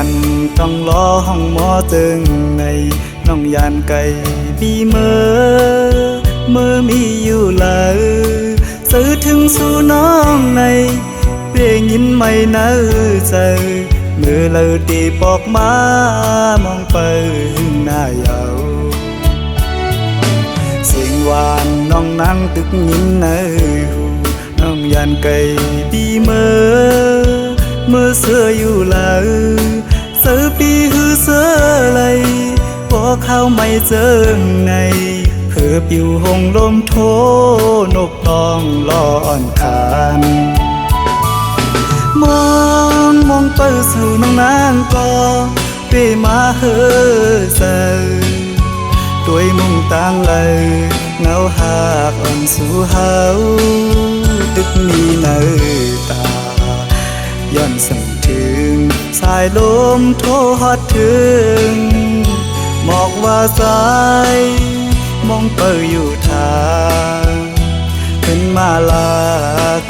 คันต้องล้อห้องหมอตึงในน้องยานไก่บีเมื่อมีอยู่เลยสื่อถึงสู่น้องในเพียงยินไม่เนื้อใจเมื่อเราตีปอกมามองไปหน้าเยาเสียงหวานน้องนั่งตึกยินเนื้อหูน้องยานไก่บีเมื่อเสื้ออยู่เลยเสื้อปีหือเสื้อไรพอเข้าไม่เจอในเพื่อปิวหงลมโทนกตองลอนคานมองเปิดสู่น้องนางก็เปมาเฮอเซอด้วยมุ่งต่างเลยเงาหากอ่อนสู่เฮาตึกมีเนื้อตาย้อนสั่งถึงสายลมโทฮอดถึงหมอกว่าสายมองเปิดอยู่ทางขึ้นมาลา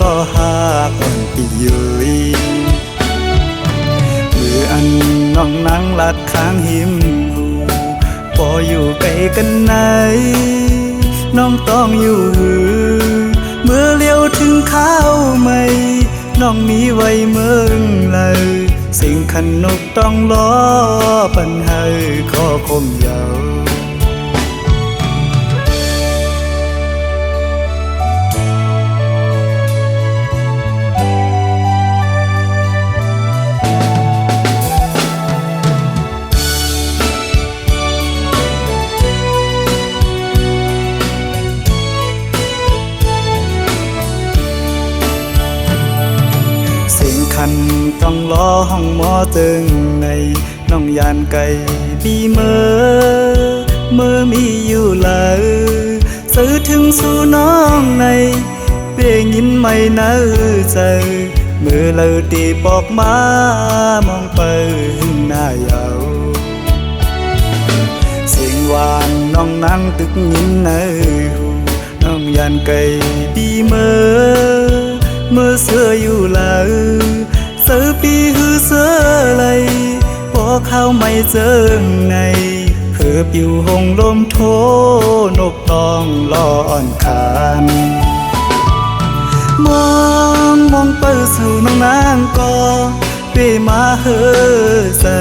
ก็หากอ่อนปียุยมืออันน้องนั่งลัดข้างหิมหูพออยู่ไกลกันไหนน้องต้องอยู่หือเมื่อเลี้ยวถึงข้าวไม่น้องมีไว้เมืองเลยสิ่งขันนกต้องล้อปัญหาข้อคมยาวคันต้องล้อห้องหมอตึงในน้องยานไก่บีเมื่อมีอยู่เลยสื่อถึงสู่น้องในเพียงยินไม่เนื้อใจเมื่อเราตีปอกมามองไปหน้าเยาเสียงหวานน้องนั่งตึกยินเนื้อหูน้องยานไก่บีเมื่อเสื้ออยู่เลยเสื้อปีหือเสื้อไรพอเข้าไม่เจอในเพื่อปิวหงลมโทนกตองลอนคานมองเปิดสู่น้องนางก็เปมาเฮอเซอ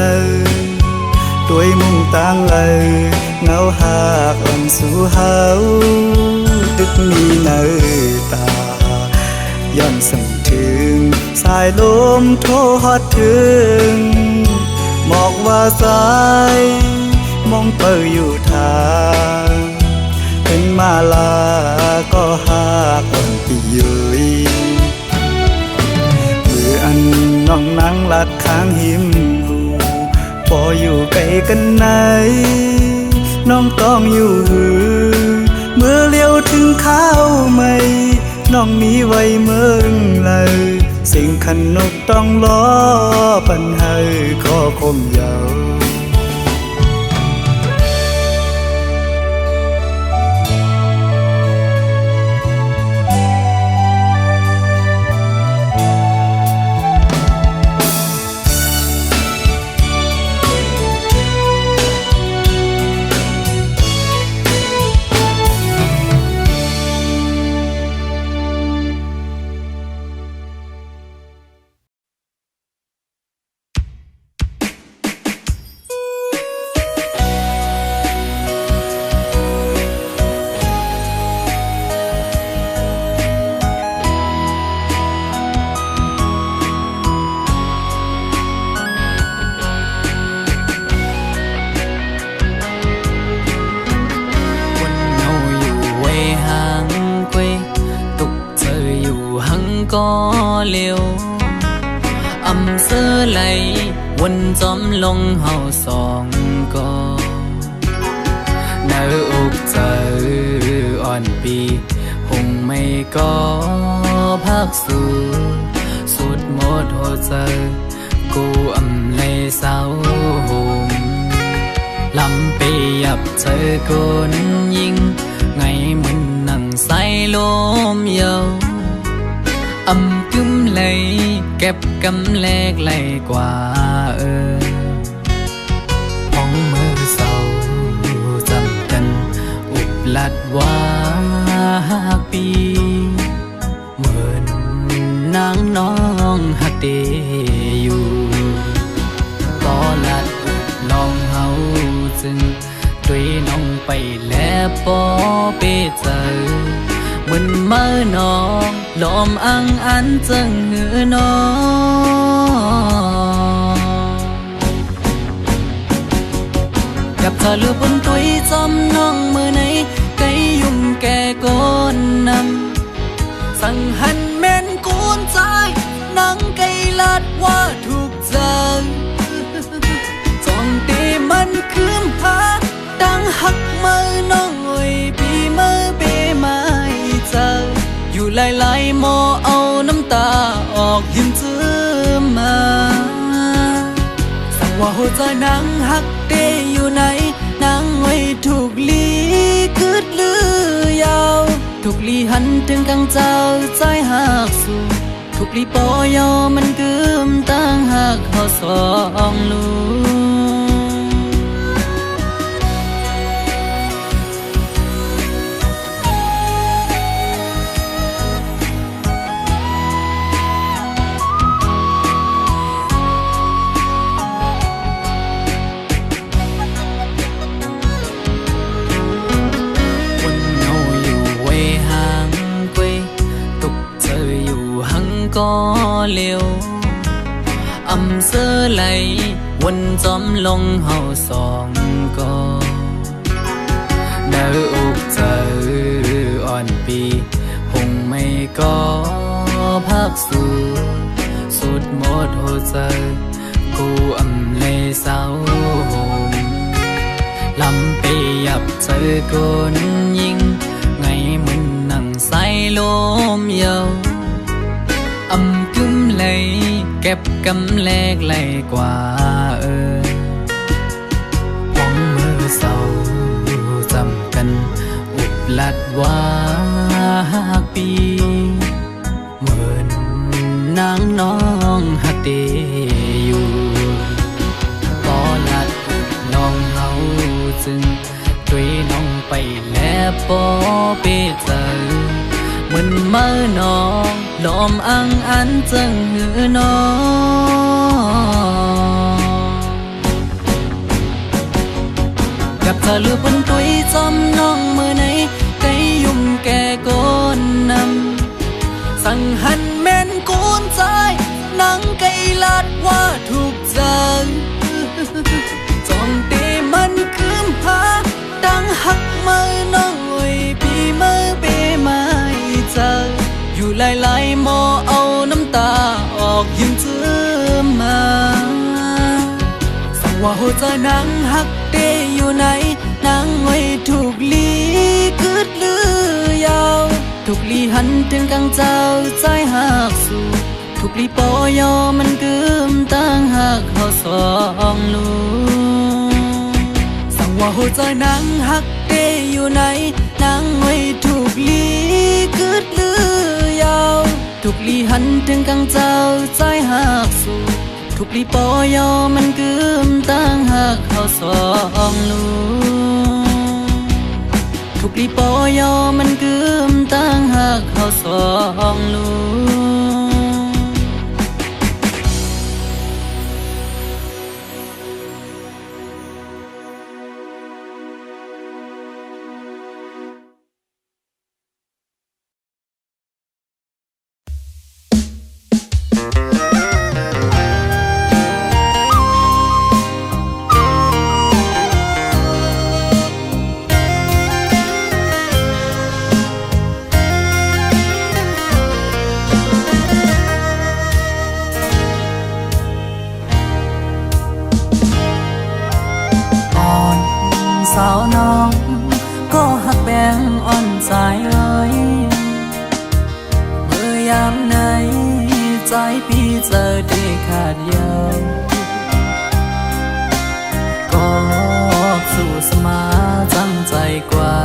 ด้วยมุ่งต่างเลยเงาหากอ่อนสู่เฮาตึกมีเนื้อตาย้อนสั่งถึงสายลมโทฮอดถึงหมอกว่าสายมองเปิดอยู่ทางเป็นมาลาก็หากอ่อนปียุยมืออันน้องนั่งลัดข้างหิมหูพออยู่ไกลกันไหนน้องต้องอยู่หือเมื่อเลี้ยวถึงข้าวไม่น้องมีไว้เมืองเลยสิ่งขันนกต้องล้อปัญหาข้อคมยาวcó liều âm sơ lấy quân gióm lông hào sòng co nở ục giờ on pi hùng mây có phác su suốt một hồ giờ cô âm lê sao hùng làm pi ập chơi côn nhưng ngày mình nặng say lôm dầu âm cúm lấy kẹp cắm lẹt lay quả ơi ลัดว่าปีเหมือนนางน้องหักเดอยู่ก็ลัดลองเฮาจึงด้วยน้องไปแล้วปอเปเจอเหมือนเมื่อน้องลมอังอันจึงหือน้องกับเธอลือบนตุยจำน้องมือไหนไกยุ่มแก่ก้นนำสั่งหันแม่นกูนใจนังไกลัดว่าถูกใจจ้องตีมันคืมพาดังหักมือน้องเอ้ยปีมือเปไม่เจออยู่หลายๆโมเอาน้ำตาออกยิ้มจื้อมาสั่งว่าหัวใจนางหักเดอยู่ไหนนางไว้ถูกลีคืดลือยาวถูกลีหันถึงกังเจ้าใจหักสู่ถูกลีปอยอมันกึมตั้งหักเขาสองลูก็เร็วอำเสื้อไหลวนจอมลงเฮาสองก็เนื้ออกเจออ่อนปีคงไม่ก็พักสู่สุดหมดหัวใจกูอำเลยเศร้าหมลำไปยับเจอคนยิงไงมึนนั่งใส่ลมเยาวอำกึมเลยเก็บกำแลกไหลกว่าหวังมือเศร้าจำกันอุบลัดว่าปีเหมือนนางน้องหักเดอยู่ก็ลัดน้องเฮาจึงด้วยน้องไปแล้วปอเปเจอเหมือนเมื่อน้องลมอังอันจึงหือน้องกับเธอลือบนตุยจำน้องมือไหนไกยุ่มแก่ก้นนำสั่งหันแม่นกูนใจนังไกลัดว่าถูกใจจ้องตีมันคืมพาดังหักมือน้องเอ้ยปีมือเปไม่เจออยู่หลายๆโมเอาน้ำตาออกยิ้มจื้อมาสั่งว่าหัวใจนางหักเดอยู่ไหนนางไว้ถูกลีคืดลือยาวถูกลีหันถึงกังเจ้าใจหักสู่ถูกลีปอยอมันกึมตั้งหักเขาสองลูสั่งว่าหัวใจนางหักเดอยู่ไหนนางไว้ถูกลีคืดลือยาวถูกลีหันถึงกังเจ้าใจหักสู่ถูกลีปอยอมันกึมตั้งหักเขาสองลูถูกลีปอยอมันกึมตั้งหักเขาสองลู สาวน้องก็หักแบงอ่อนใจเอ้ยเมื่อยามไหนใจพี่เจอได้ขาดเย้าก็สู้สมาจังใจกว่า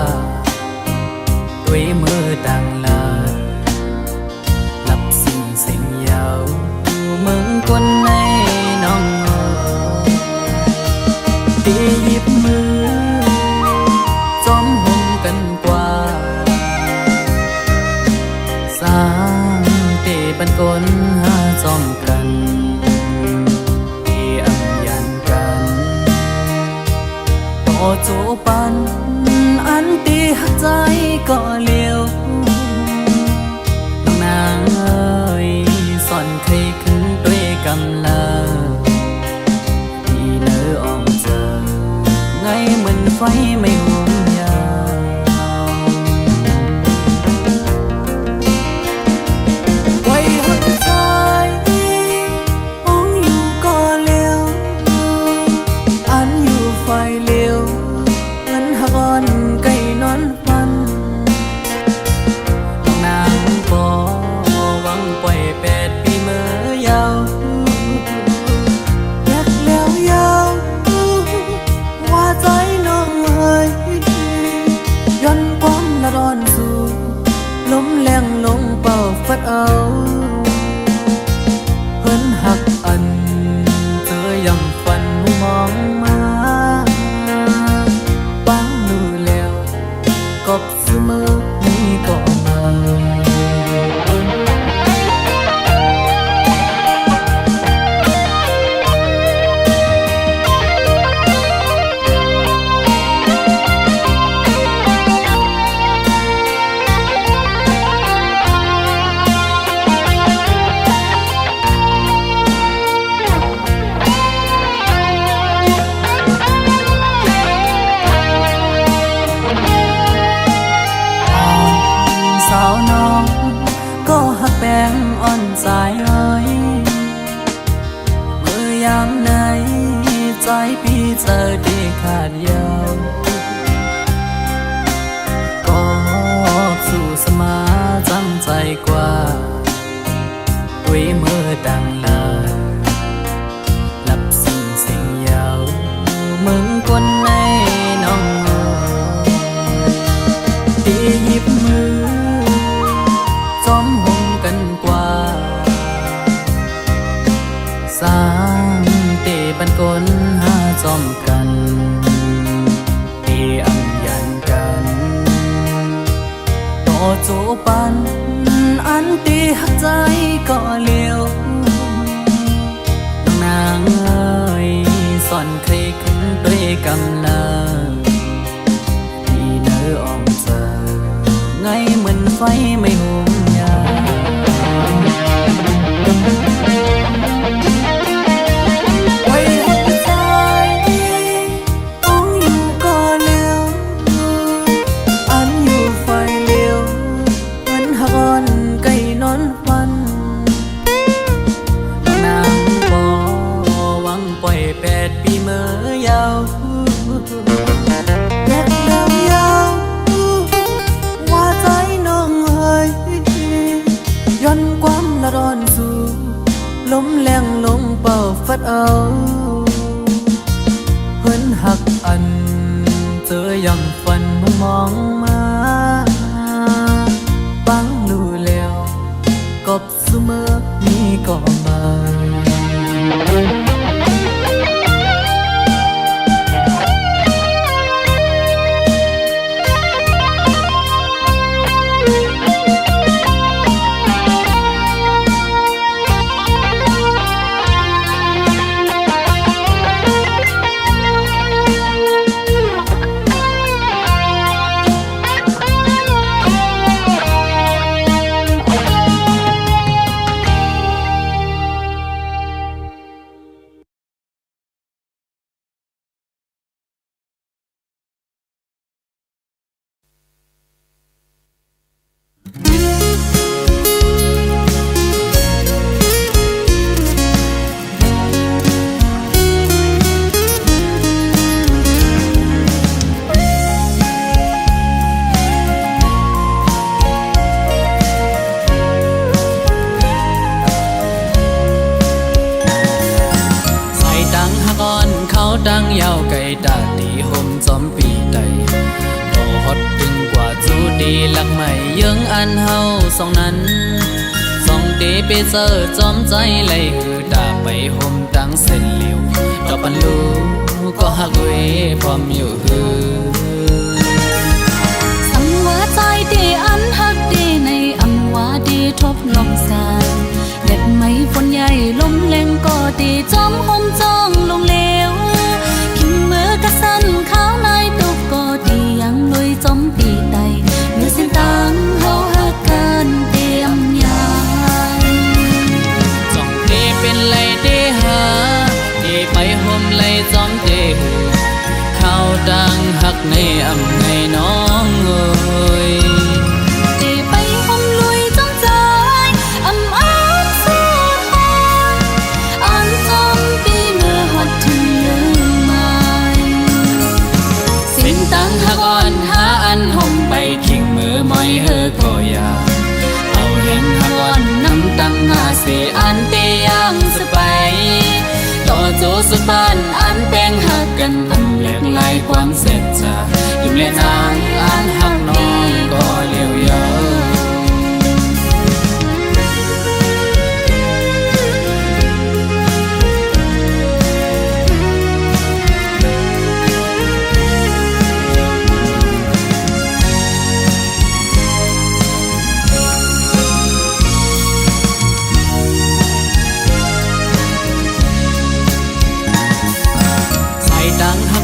ด้วยมือดังลาหลับสิ่งเสียงเยามึงคนในน้องตีหยิบมือจอมหงกันกว่า กลหาจอมกันที่อัมยันกันต่อจูปันอันตีหักใจก็เลี้ยวน้องนางเอ้ยสอนเคยขึ้นด้วยกำลังที่เนื้ออ่อมเจอไงเหมือนไฟไม่ห่วงยาวไว้หักใจมองอยู่ก็เลี้ยวอันอยู่ไฟเลี้ยวเหมือนหักอ่อนไก่นอนฟันน้องนางปอหวังปล่อย8 ปีเมื่อยาวอยากแล้วยาวว่าใจน้องเอ้ยย้อนความละร้อนสู่ลมแรงลงเป่าฟัดเอาเพิ่นหักอันเจอยังฝันหูมองมาปังดูแล้วกบเสมอนี่ก็มาสาวน้องก็หักแป้งอ่อนสายเอ้ยเมื่อยามไหนใจพี่เจอดีขาดยาวก็สู่สมาจำใจกว่าด้วยมือดังลาหลับสิ่งยาวมึงคนในน้องตีหยิบมือจอมหงกันกว่าสร้างเตบันกลหาจอมกันตีอัมยันกันต่อจูปันอันตีหักใจก็เลี้ยวน้องนางเอ้ยสอนเคยขึ้นด้วยกำลังที่เนื้ออ่อมเจอไงเหมือนไฟไม่ห่วงยาวไว้หักใจมองอยู่ก็เลี้ยวอันอยู่ไฟเลี้ยวเหมือนหักอ่อนไก่นอนฟันนางปอหวังปล่อย8 ปีเมื่อยาวแยกแล้วยาวว่าใจน้องเอ้ยย้อนความละร้อนสู่ลมแรงลงเป่าฟัดเอาเพิ่นหักอันเจอยังฝันมุมองมาปังดูแล้วกบเสมอนี่ก็มา ดังยาวไก่ดาดีห่มจอมปีใดโตฮอดดึงกว่าจูดีหลักใหม่เยื้องอันเฮาสองนั้นสองเดไปเจอจอมใจเลยหือดาไปห่มดังเส้นเหลียวดอกปันลูก็หักเวพร้อมอยู่หือสังว่าใจดีอันหักดีในอำว่าดีทบลงสาน ดีจอมหมจ้องลงเหลวขิงมือกระสันข้าวนายตุกก็ดียังลุยจอมปีไตเมื่อสิ้นตังเฮาหักกันเตรียมยายจ้องเตเป็นไรเตหาเตไปห่มไรจอมเตข้าวดังหักในอำในน้องเอ้ยเตไปห่มลุยจอมใจอำอ้างสุดหอนอันจอมปีเมื่อหดถึงเรื่องใหม่สิ้นตังหักอ่อนหาอันห่มไปขิงมือมอยเฮอก็อยาเอาเห็นหักอ่อนน้ำตังหาเสอันเตยังสไปต่อโจสุดบ้านอันแป้งหักกันตำแหลกลายความเสร็จจะยิ้มเล่นอ่างอันหักน้องก็เลี้ยวเยอะ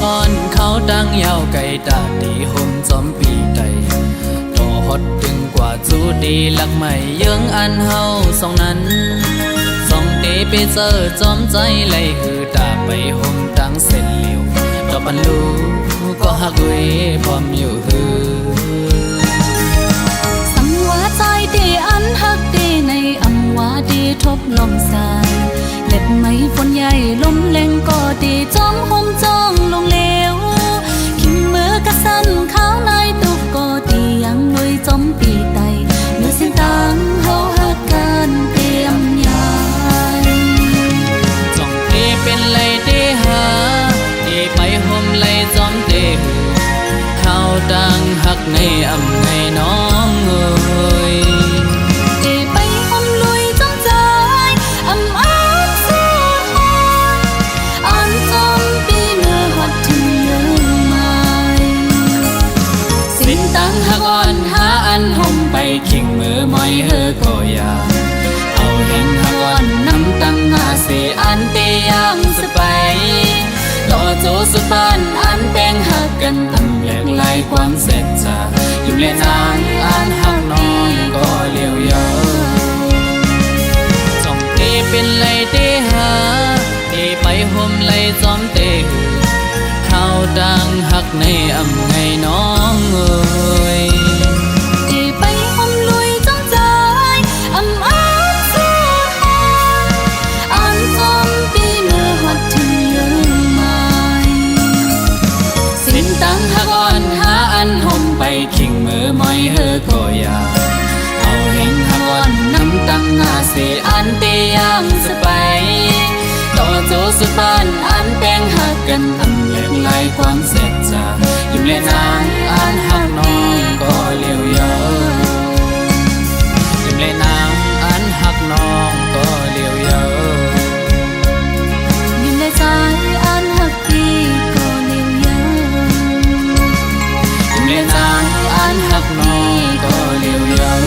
ก่อนเขาดังยาวไกลตาดีห่มจอมปีไตต่อฮอดถึงกว่าจูดีลักใหม่เยื้องอันเฮาสองนั้นสองเตไปเจอจอมใจไหลคือตาไปห่มตั้งเส้นเหลียวดอกปันลูก็หักเวพร้อมอยู่ฮือสังวาใจเตอันหักเตในอำวาดีทบลมสายเล็บไม้ฝนใหญ่ลมแรงก็ดีจอมหมจ้องลงเหลวขิงมือกระสันข้าวนายตุกก็ดียังลุยจอมปีไตเมื่อสิ้นตังเฮาหักกันเตรียมยายจ้องเตเป็นไรเตหาเตไปห่มไรจอมเตข้าวดังหักในอำในน้องเอ้ยเตไปห่มลุยจอมใจอำอ้างสุดหอนอันจอมปีเมื่อหดถึงเรื่องใหม่สิ้นตังหักอ่อนหาอันห่มไปขิงมือมอยเฮอก็อยาเอาเห็นหักอ่อนน้ำตังหาเสอันเตยังสไปต่อโจสุดบ้านอันแป้งหักกันตำแหลกลายความเสร็จจะยิ้มเล่นอ่างอันหักน้องก็เลี้ยวเยอะจ้องเตเป็นไรเตหาเตไปห่มไรจอมเตข้าวดังหักในอำในน้องเอ้ยเตไปห่มลุยจอมใจอำอ้างสุดหอนอันจอมปีเมื่อหดถึงเรื่องใหม่สิ้นตังหักอ่อนหาอันห่มไปขิงมือมอยเฮอก็อยาเอาเห็นหักอ่อนน้ำตังหาเสอันเตยังสไปต่อโจสุดบ้านอันแป้งหักกันตำแหลกลายความเสร็จจะยิ้มเล่นอ่างอันหักน้องก็เลี้ยวเยอะยิ้มเล่นอ่างอันหักน้องก็เลี้ยวเยอะยิ้มในใจอันหักพี่ก็เลี้ยวเยอะยิ้มเล่นอ่างอันหักน้องก็เลี้ยวเยอะ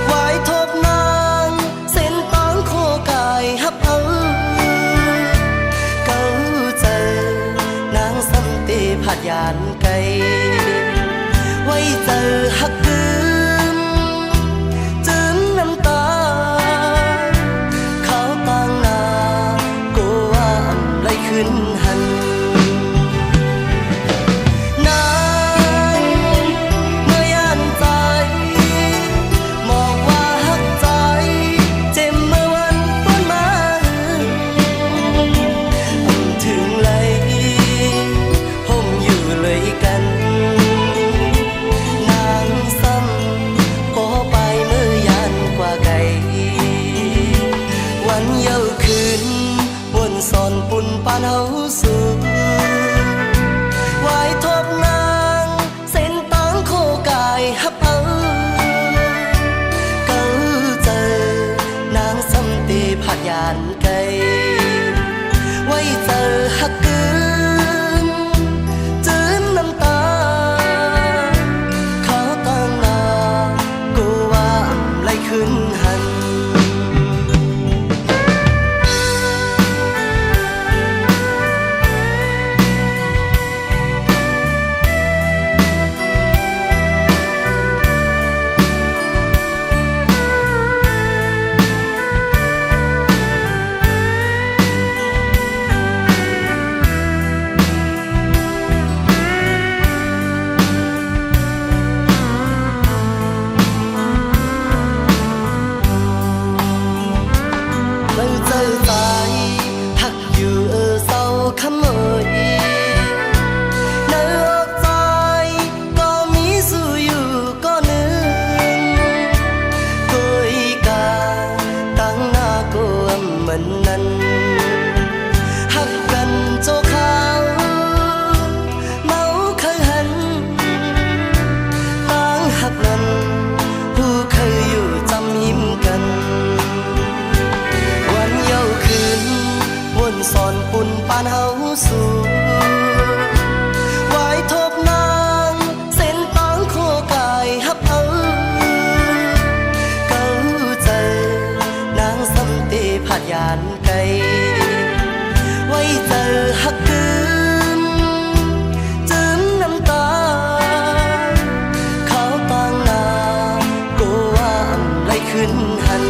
ไว้ทบนางเส้นตางโคกายฮับเอา านไกลไว้เจอหักกึนจืนน้ำตาเขาตั้งหน้ากูว่าไหลขึ้นหันสอนปุ่นปานเฮาสู่ไว้ทบนางเส้นตางโคกายฮับเอาเก้าเจอนางสำเตผัดยานไกลไว้เจอฮักกึนจืมน้ำตาเขาต่างหน้ากูว่าไหลขึ้นหัน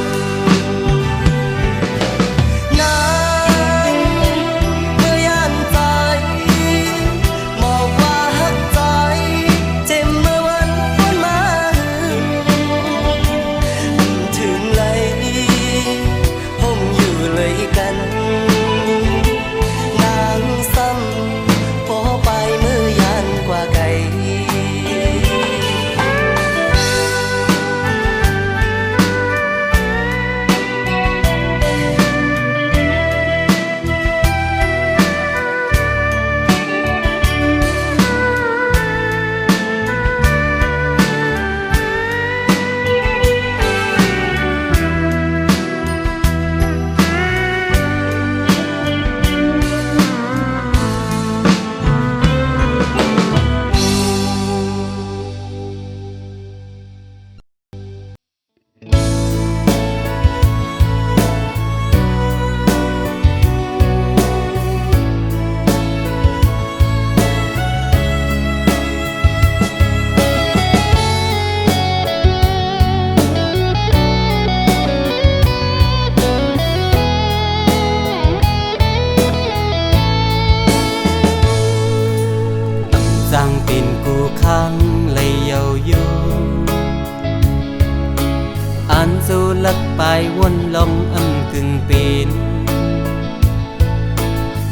rằng tình cô khang lây dầu vô an dù lắc bài quân lòng âm cưng pin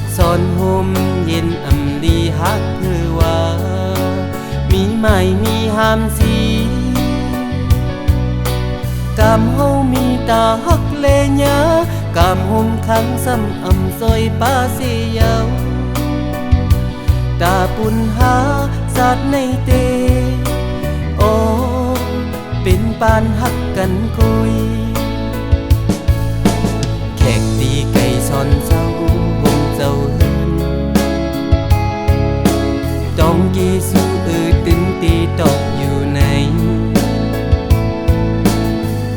son hôm yen âm đi hát thư hoa mi mai mi ham gì cảm hô mi ta hắc lê nhá cảm hôm kháng xâm âm rồi ba xì dầu taปุ่นหาสัตว์ในเตโอเป็นปานหักกันคุยแขกตีไก่ซอนเจ้าหงเจ้าเฮินจองกีสู้ตึงตีตกอยู่ใน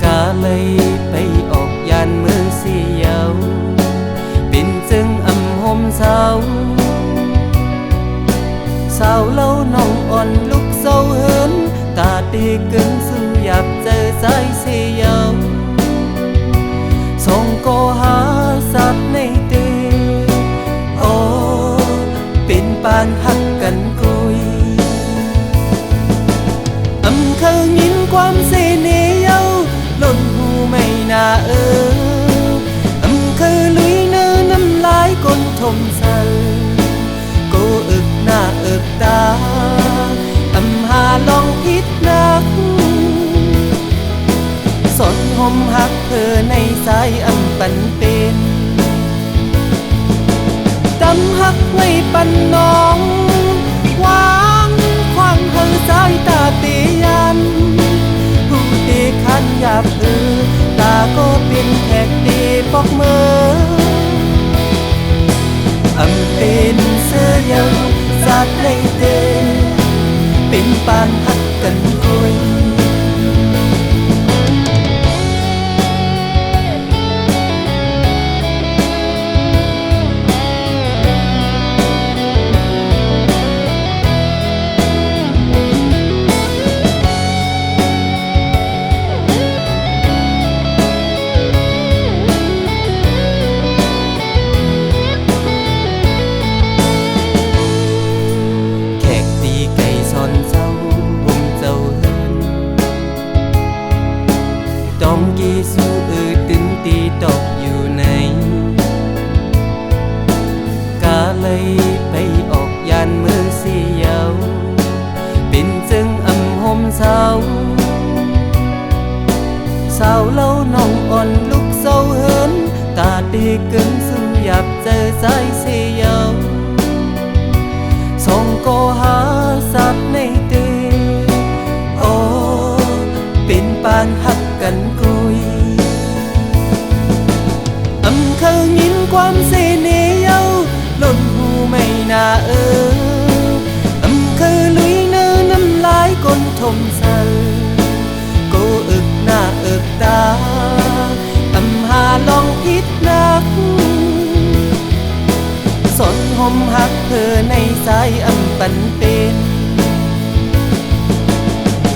กาเลยไปออกยานเมืองเสียวเป็นจึงอำหมเศร้าสาวเล่าน้องอ่อนลุกเศร้าเหินตาตีกึ่งสู้อยากเจอใจเสียวส่งก็หาสัตว์ในเตโอเป็นปานหักกันกุยเคยยินความเสน่ห์เย้าล้นหูไม่น่าเคยลุยเนื้อน้ำลายก้นทมสันกูอึกหน้าอึกตาหาลองพิษนักสนหมหักเธอในสายปันเป็นดำหักไว้ปันน้องวางควางเธอสายตาเตียันผู้ตีขันหยาบตาก็เป็นแขกดีปอกมือ องกี่สู้ตึงตีตกอยู่ในกาเลยไปออกยานเมืองเสียวเป็นจึงอำหมเศร้าสาวเล่าน้องอ่อนลุกเศร้าเหินตาตีเกินสุดหยับเจอใจเสียวส่งก็หาสับในเตโอเป็นปานหักกันกุยเคยยินความเสน่ห์เย้าล้นหูไม่น่าเคยลุยเนินน้ำลายก้นทมใส่ก็อึกหน้าอึกตาหาลองพิษนักสนหมหักเธอในสายปันเป็น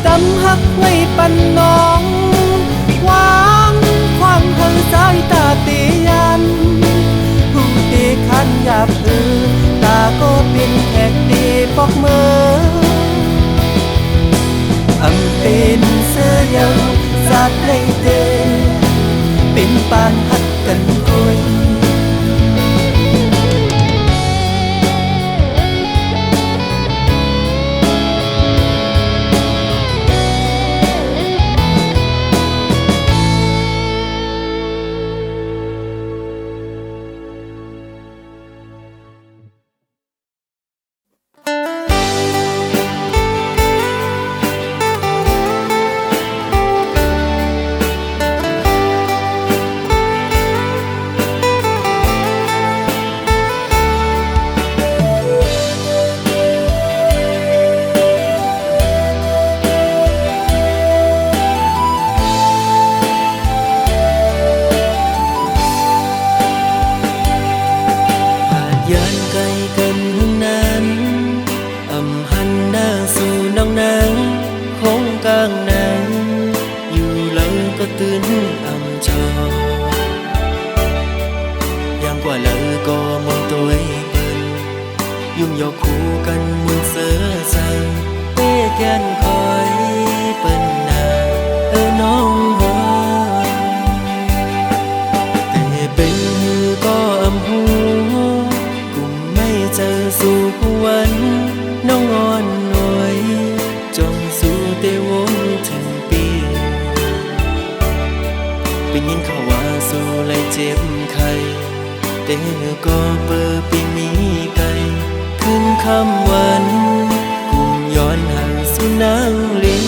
กำหักไว้ปันน้องวางความเธอสายตาเตียันผู้เตขันหยาบตาก็เป็นแขกดีปอกมือเป็นเสื้อเยาสาดในเตเป็นปานหักกันกุยยุ่งยอกคู่กันมุนเสือใส่เป้แกนคอยเปิ้นนาน้องหัวแต่เป็นก็หูกุมไม่เจอสู่วันน้องอ่อนหน่วยจงสู่เตวนถึงปีเป็นยินเขาว่าสู่ไล่เจ็บไข้แต่ก็เปิดปีมีไกลขึ้นคำวันกุมย้อนห่างสู่นางลี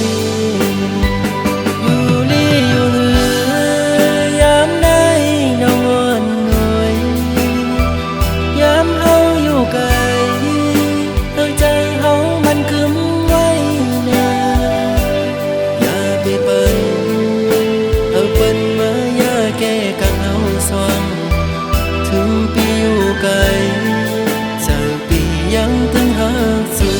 อยู่ลีอยู่เหือยามใดน้องอ่อนหน่วยยามเฮาอยู่ไกลตั้งใจเฮามันคึมไว้นาอย่าไปเปิ้นเอาเปิ้นมาอย่าแก้กังเฮาสว่างถึงปีอยู่ไกลยังตึงหักสู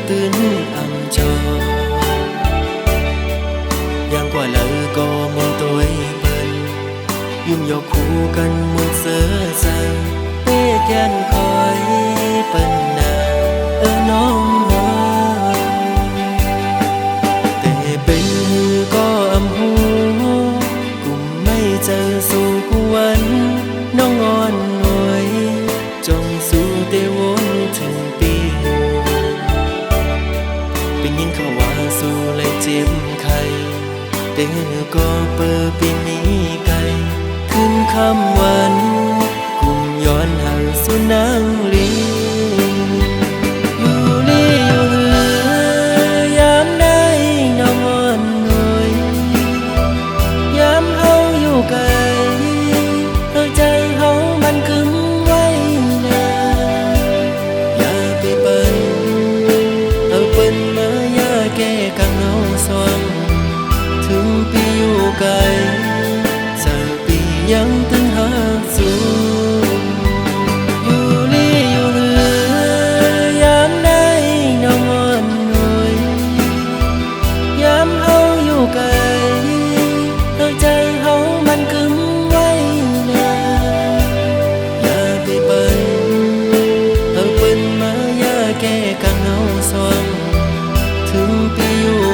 ตื่นอ่ำจออย่างกว่าเลยก็มองตัวเปิ้นยุ่งยอกคู่กันมุนเสือใส่เป้แกนคอยเปิ้นนาน้องหัวแต่เป็นก็หูกุมไม่เจอสู่วันน้องอ่อนหน่วยจงสู่เตวนถึงปีเป็นยินเขาว่าสู่เลยเจ็บไข้แต่ก็เปิดปีนี้ไกลขึ้นคำวันกุมย้อนห่างสู่นางลีอยู่ลีอยู่เหือยามใดน้องอ่อนหน่วยยามเฮาอยู่ไกลใจเฮามันคึมไว้นา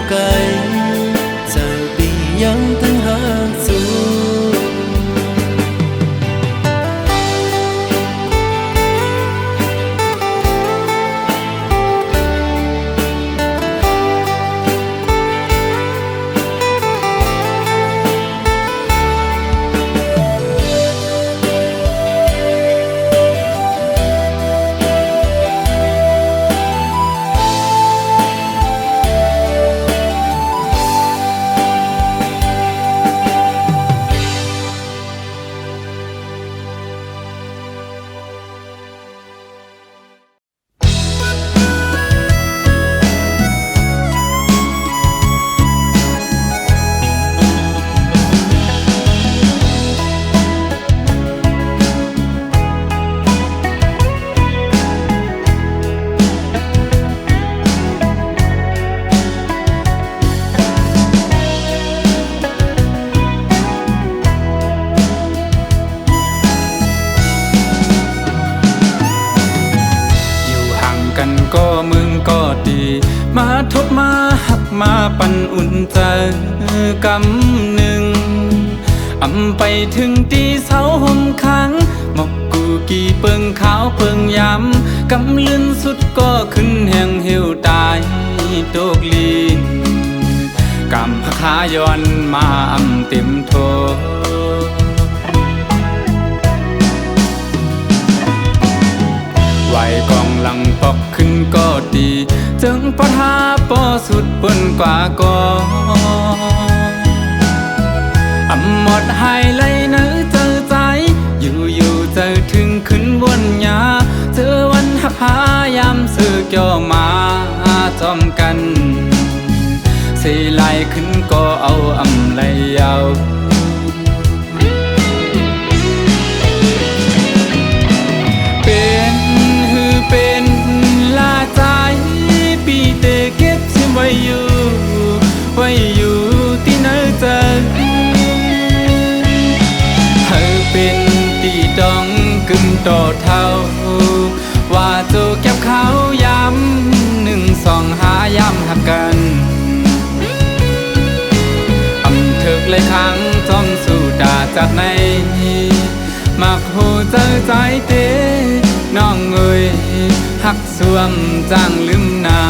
ไกลเจอปียังตึงหากสูก็มึงก็ดีมาทบมาหักมาปันอุ่นใจกำหนึ่งอำไปถึงตีเสาห่มค้างหมกกูกี่เปิงขาวเปิงย้ำกำลื่นสุดก็ขึ้นแห่งเหี่ยวตายโตกลีนกำพขาย้อนมาอำเต็มโทไหวกองหลังปอกขึ้นก็ดีจึงปะทาปอสุดเปิ้นกว่าก็อำหมดหายไหลเนื้อเจอใจอยู่เจอถึงขึ้นบนยาเจอวันหักพายามเสือเกี่ยวมาจอมกันเสียไหลขึ้นก็เอาอำไหลยาวเป็นลาใจปีเตเก็บชิมไว้อยู่ที่ไหนเจอเธอเป็นตีดองกึ่งต่อเท่าว่าโจเก็บเขาย้ำหนึ่งสองหาย้ำหักกันอำเถิกเลยครั้งจ้องสู่ด่าจากในมักหูเจอใจเตน้องเอ้ยหักสวมจางลืมนา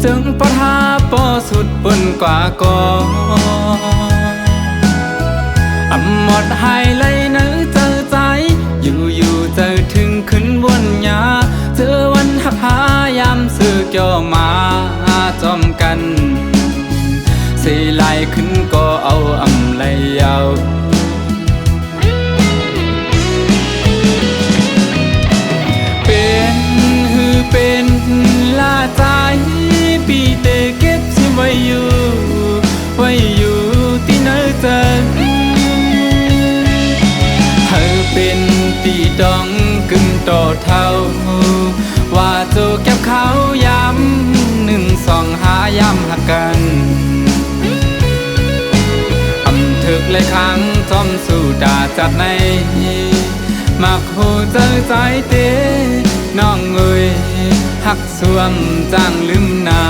จึงปะทาปอสุดเปิ้นกว่าก็อำหมดหายไหลเนื้อเจอใจอยู่เจอถึงขึ้นบนยาเจอวันหักพายามเสือเกี่ยวมาจอมกันเสียไหลขึ้นก็เอาอำไหลยาวเป็นลาใจปีเตเก็บชิมไว้อยู่ที่ไหนเจอเธอเป็นตีดองกึ่งต่อเท่าว่าโจเก็บเขาย้ำหนึ่งสองหาย้ำหักกันอำเถิกเลยครั้งจอมสู่ด่าจากในมักหูเจอใจเตน้องเอ้ยหักสวมจางลืมนา